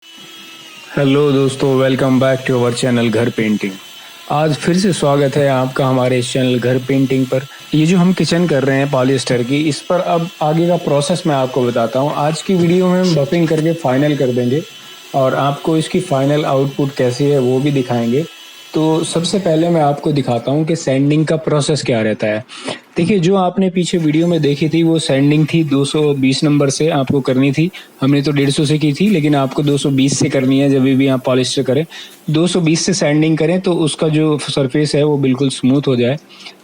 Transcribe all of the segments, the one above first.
Hello दोस्तों, welcome back to our channel Ghar painting. आज फिर से स्वागत है आपका हमारे इस चैनल घर पेंटिंग पर। ये जो हम किचन कर रहे हैं पॉलिएस्टर की, इस पर अब आगे का प्रोसेस मैं आपको बताता हूँ। आज की वीडियो में हम बफिंग करके फाइनल कर देंगे और आपको इसकी फाइनल आउटपुट कैसी है वो भी दिखाएंगे। तो सबसे पहले मैं आपको दिखाता हूँ कि सैंडिंग का प्रोसेस क्या रहता है। देखिए, जो आपने पीछे वीडियो में देखी थी वो सैंडिंग थी 220 नंबर से आपको करनी थी। हमने तो 150 से की थी, लेकिन आपको 220 से करनी है। जब भी आप पॉलिस्टर करें 220 से सैंडिंग करें तो उसका जो सरफेस है वो बिल्कुल स्मूथ हो जाए,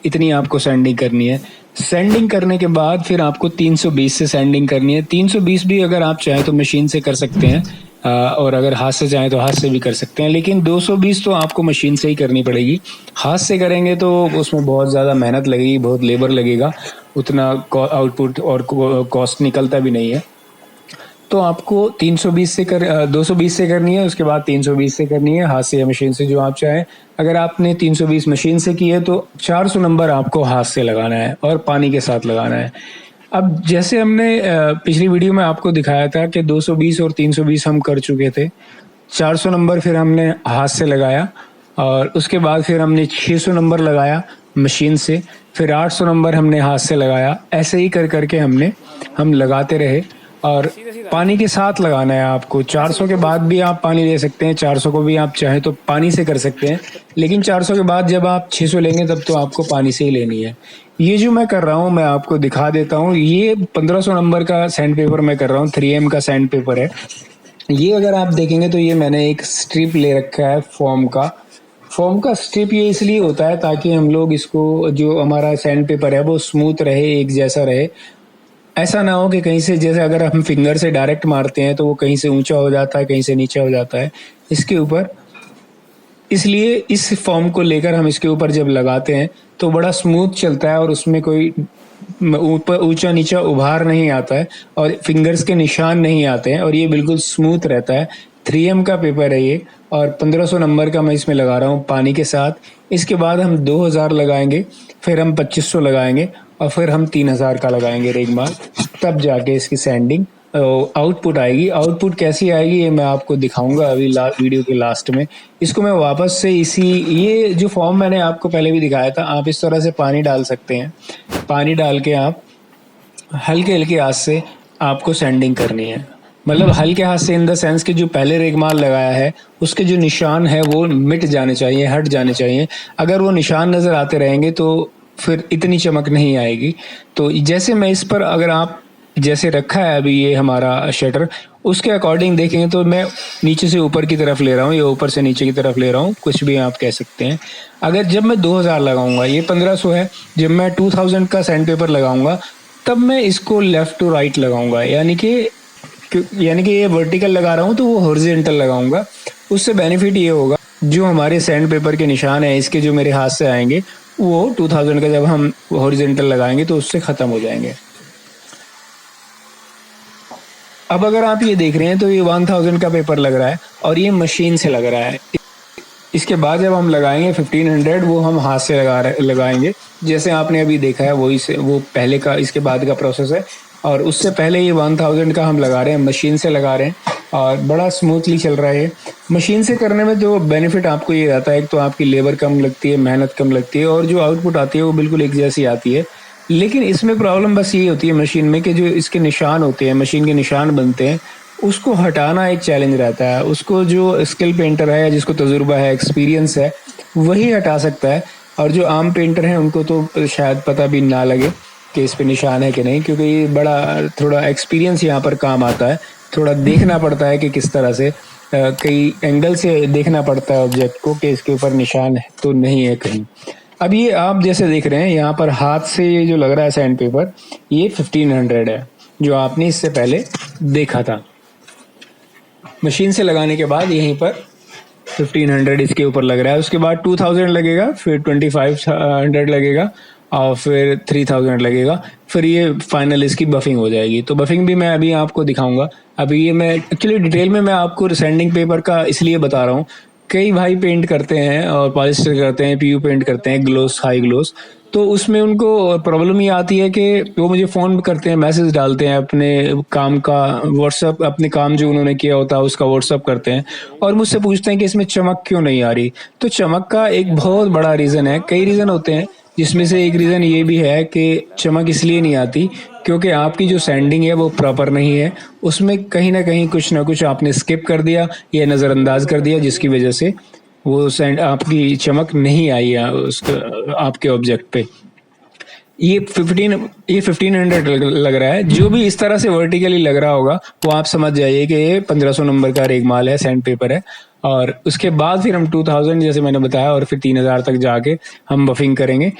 इतनी आपको सैंडिंग करनी है। सैंडिंग करने के बाद फिर आपको 320 से सैंडिंग करनी है। 320 भी अगर आप चाहें तो मशीन से कर सकते हैं, और अगर हाथ से चाहें तो हाथ से भी कर सकते हैं, लेकिन 220 तो आपको मशीन से ही करनी पड़ेगी। हाथ से करेंगे तो उसमें बहुत ज़्यादा मेहनत लगेगी, बहुत लेबर लगेगा, उतना आउटपुट और कॉस्ट निकलता भी नहीं है। तो आपको 220 से करनी है, उसके बाद 320 से करनी है, हाथ से या मशीन से, जो आप चाहें। अगर आपने 320 मशीन से की है तो 400 नंबर आपको हाथ से लगाना है और पानी के साथ लगाना है। अब जैसे हमने पिछली वीडियो में आपको दिखाया था कि 220 और 320 हम कर चुके थे, 400 नंबर फिर हमने हाथ से लगाया और उसके बाद फिर हमने 600 नंबर लगाया मशीन से, फिर 800 नंबर हमने हाथ से लगाया। ऐसे ही कर करके हम लगाते रहे और पानी के साथ लगाना है आपको। 400 के बाद भी आप पानी ले सकते हैं, 400 को भी आप चाहे तो पानी से कर सकते हैं, लेकिन 400 के बाद जब आप 600 लेंगे तब तो आपको पानी से ही लेनी है। ये जो मैं कर रहा हूँ मैं आपको दिखा देता हूँ। ये 1500 नंबर का सैंड पेपर मैं कर रहा हूँ, 3M का सैंड पेपर है ये। अगर आप देखेंगे तो ये मैंने एक स्ट्रिप ले रखा है फोम का स्ट्रिप। ये इसलिए होता है ताकि हम लोग इसको, जो हमारा सैंड पेपर है वो स्मूथ रहे, एक जैसा रहे। ऐसा ना हो कि कहीं से, जैसे अगर हम फिंगर से डायरेक्ट मारते हैं तो वो कहीं से ऊंचा हो जाता है, कहीं से नीचा हो जाता है इसके ऊपर। इसलिए इस फॉर्म को लेकर हम इसके ऊपर जब लगाते हैं तो बड़ा स्मूथ चलता है और उसमें कोई ऊपर ऊंचा नीचा उभार नहीं आता है और फिंगर्स के निशान नहीं आते हैं और ये बिल्कुल स्मूथ रहता है। 3M का पेपर है ये और 1500 नंबर का मैं इसमें लगा रहा हूँ पानी के साथ। इसके बाद हम 2000 लगाएंगे, फिर हम 2500 लगाएंगे और फिर हम 3000 का लगाएंगे रेगमाल, तब जाके इसकी सैंडिंग आउटपुट आएगी। आउटपुट कैसी आएगी ये मैं आपको दिखाऊंगा अभी वीडियो के लास्ट में। इसको मैं वापस से ये जो फॉर्म मैंने आपको पहले भी दिखाया था, आप इस तरह से पानी डाल सकते हैं। पानी डाल के आप हल्के हल्के हाथ से आपको सैंडिंग करनी है। मतलब हल्के हाथ से इन द सेंस कि जो पहले रेगमाल लगाया है उसके जो निशान है वो मिट जाने चाहिए, हट जाने चाहिए। अगर वो निशान नजर आते रहेंगे तो फिर इतनी चमक नहीं आएगी। तो जैसे मैं इस पर, अगर आप जैसे रखा है अभी ये हमारा शटर, उसके अकॉर्डिंग देखेंगे तो मैं नीचे से ऊपर की तरफ ले रहा हूँ या ऊपर से नीचे की तरफ ले रहा हूँ, कुछ भी आप कह सकते हैं। अगर जब मैं 2000 लगाऊंगा, ये 1500 है, जब मैं 2000 का सैंड पेपर लगाऊंगा तब मैं इसको लेफ्ट टू राइट लगाऊंगा, यानी कि ये वर्टिकल लगा रहा हूँ तो वो हॉरिजॉन्टल लगाऊंगा। उससे बेनिफिट ये होगा, जो हमारे सैंड पेपर के निशान है इसके जो मेरे हाथ से आएंगे वो 2000 का जब हम हॉरिजॉन्टल लगाएंगे तो उससे खत्म हो जाएंगे। अब अगर आप ये देख रहे हैं तो ये 1000 का पेपर लग रहा है और ये मशीन से लग रहा है। इसके बाद जब हम लगाएंगे 1500, वो हम हाथ से लगाएंगे। जैसे आपने अभी देखा है वही से, वो पहले का इसके बाद का प्रोसेस है। और उससे पहले ये 1000 का हम लगा रहे हैं, मशीन से लगा रहे हैं और बड़ा स्मूथली चल रहा है। मशीन से करने में जो बेनिफिट आपको ये रहता है, एक तो आपकी लेबर कम लगती है, मेहनत कम लगती है और जो आउटपुट आती है वो बिल्कुल एक जैसी आती है। लेकिन इसमें प्रॉब्लम बस ये होती है मशीन में कि जो इसके निशान होते हैं, मशीन के निशान बनते हैं, उसको हटाना एक चैलेंज रहता है। उसको जो स्किल पेंटर है, जिसको तजुर्बा है, एक्सपीरियंस है, वही हटा सकता है। और जो आम पेंटर हैं उनको तो शायद पता भी ना लगे कि इस पे निशान है कि नहीं, क्योंकि ये बड़ा थोड़ा एक्सपीरियंस यहाँ पर काम आता है। थोड़ा देखना पड़ता है कि किस तरह से, कई एंगल से देखना पड़ता है ऑब्जेक्ट को कि इसके ऊपर निशान है तो नहीं है कहीं। अब ये आप जैसे देख रहे हैं यहाँ पर हाथ से ये जो लग रहा है सैंड पेपर, ये 1500 है जो आपने इससे पहले देखा था। मशीन से लगाने के बाद यहीं पर 1500 इसके ऊपर लग रहा है, उसके बाद 2000 लगेगा, फिर 2500 लगेगा और फिर 3000 लगेगा। फिर ये फाइनल इसकी बफिंग हो जाएगी। तो बफिंग भी मैं अभी आपको दिखाऊंगा। अभी ये मैं एक्चुअली डिटेल में मैं आपको सैंडिंग पेपर का इसलिए बता रहा हूँ, कई भाई पेंट करते हैं और पॉलिस्टर करते हैं, PU पेंट करते हैं, ग्लोस, हाई ग्लोस, तो उसमें उनको प्रॉब्लम ये आती है कि वो मुझे फ़ोन करते हैं, मैसेज डालते हैं अपने काम का, व्हाट्सएप अपने काम जो उन्होंने किया होता है उसका व्हाट्सएप करते हैं और मुझसे पूछते हैं कि इसमें चमक क्यों नहीं आ रही। तो चमक का एक बहुत बड़ा रीज़न है, कई रीज़न होते हैं, जिसमें से एक रीज़न ये भी है कि चमक इसलिए नहीं आती क्योंकि आपकी जो सेंडिंग है वो प्रॉपर नहीं है। उसमें कहीं न कहीं कुछ न कुछ आपने स्किप कर दिया या नज़रअंदाज कर दिया, जिसकी वजह से वो सेंड आपकी चमक नहीं आई है आपके ऑब्जेक्ट पे। ये 1500 लग रहा है। जो भी इस तरह से वर्टिकली लग रहा होगा वो आप समझ जाइए कि ये 1500 नंबर का रेगमाल है, सैंड पेपर है। और उसके बाद फिर हम 2000 जैसे मैंने बताया और फिर 3000 तक जाके हम बफिंग करेंगे।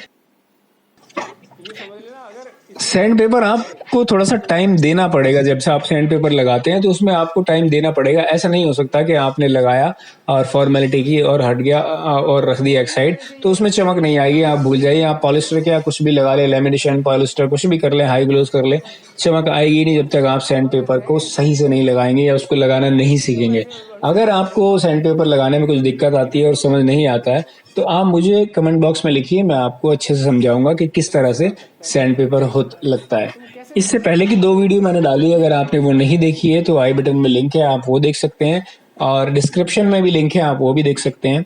सैंड पेपर आपको थोड़ा सा टाइम देना पड़ेगा। जब से आप सैंड पेपर लगाते हैं तो उसमें आपको टाइम देना पड़ेगा। ऐसा नहीं हो सकता कि आपने लगाया और फॉर्मेलिटी की और हट गया और रख दिया एक साइड, तो उसमें चमक नहीं आएगी। आप भूल जाइए, आप पॉलिस्टर के या कुछ भी लगा ले, लेमिनेशन पॉलिस्टर कुछ भी कर ले, हाई ग्लोस कर ले, चमक आएगी नहीं जब तक आप सैंड पेपर को सही से नहीं लगाएंगे या उसको लगाना नहीं सीखेंगे। अगर आपको सैंड पेपर लगाने में कुछ दिक्कत आती है और समझ नहीं आता है तो आप मुझे कमेंट बॉक्स में लिखिए, मैं आपको अच्छे से समझाऊंगा कि किस तरह से सैंड पेपर लगता है। इससे पहले की 2 वीडियो मैंने डाली, अगर आपने वो नहीं देखी है तो आई बटन में लिंक है, आप वो देख सकते हैं और डिस्क्रिप्शन में भी लिंक है, आप वो भी देख सकते हैं।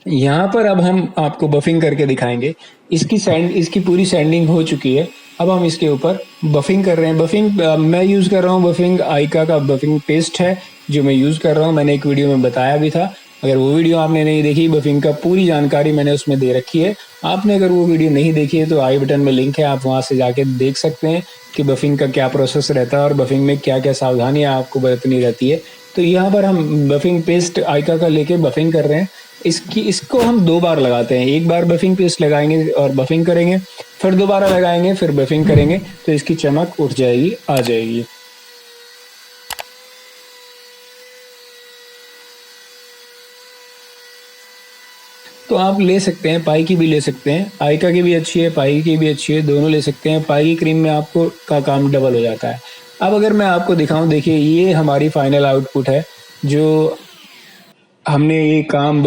यहाँ पर अब हम आपको बफिंग करके दिखाएंगे। इसकी पूरी सैंडिंग हो चुकी है। अब हम इसके ऊपर बफिंग कर रहे हैं। बफिंग मैं यूज़ कर रहा हूँ, बफिंग आइका का बफिंग पेस्ट है जो मैं यूज़ कर रहा हूँ। मैंने एक वीडियो में बताया भी था, अगर वो वीडियो आपने नहीं देखी, बफिंग का पूरी जानकारी मैंने उसमें दे रखी है। आपने अगर वो वीडियो नहीं देखी है तो आई बटन में लिंक है, आप वहाँ से जाके देख सकते हैं कि बफिंग का क्या प्रोसेस रहता है और बफिंग में क्या क्या सावधानियाँ आपको बरतनी रहती है। तो यहाँ पर हम बफिंग पेस्ट आइका का लेके बफिंग कर रहे हैं। इसको हम 2 बार लगाते हैं, एक बार बफिंग पेस्ट लगाएंगे और बफिंग करेंगे, फिर दोबारा लगाएंगे, फिर बफिंग करेंगे, तो इसकी चमक उठ जाएगी, आ जाएगी। तो आप ले सकते हैं, पाई की भी ले सकते हैं, आइका की भी अच्छी है, पाई की भी अच्छी है, दोनों ले सकते हैं। पाई की क्रीम में आपको का काम डबल हो जाता है। अब अगर मैं आपको दिखाऊं, देखिए ये हमारी फाइनल आउटपुट है। जो हमने ये काम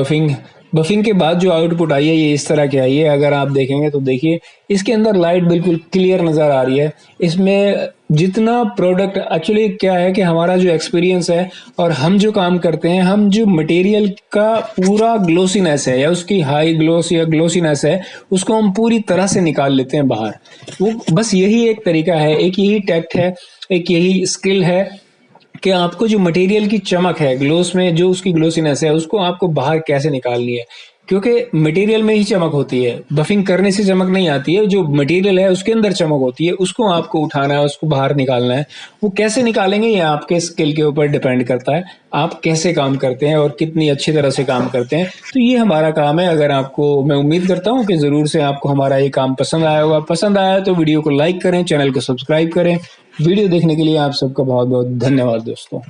बफिंग के बाद जो आउटपुट आई है ये इस तरह की आई है। अगर आप देखेंगे तो देखिए इसके अंदर लाइट बिल्कुल क्लियर नज़र आ रही है। इसमें जितना प्रोडक्ट एक्चुअली क्या है कि हमारा जो एक्सपीरियंस है और हम जो काम करते हैं, हम जो मटेरियल का पूरा ग्लोसीनेस है या उसकी हाई ग्लोस या ग्लोसीनेस है उसको हम पूरी तरह से निकाल लेते हैं बाहर। वो बस यही एक तरीका है, एक यही टैक्ट है, एक यही स्किल है कि आपको जो मटेरियल की चमक है, ग्लोस में जो उसकी ग्लोसीनेस है, उसको आपको बाहर कैसे निकालनी है। क्योंकि मटेरियल में ही चमक होती है, बफिंग करने से चमक नहीं आती है। जो मटेरियल है उसके अंदर चमक होती है, उसको आपको उठाना है, उसको बाहर निकालना है। वो कैसे निकालेंगे ये आपके स्किल के ऊपर डिपेंड करता है, आप कैसे काम करते हैं और कितनी अच्छी तरह से काम करते हैं। तो ये हमारा काम है। अगर आपको, मैं उम्मीद करता हूँ कि जरूर से आपको हमारा ये काम पसंद आया होगा। पसंद आया तो वीडियो को लाइक करें, चैनल को सब्सक्राइब करें। वीडियो देखने के लिए आप सबका बहुत बहुत धन्यवाद दोस्तों।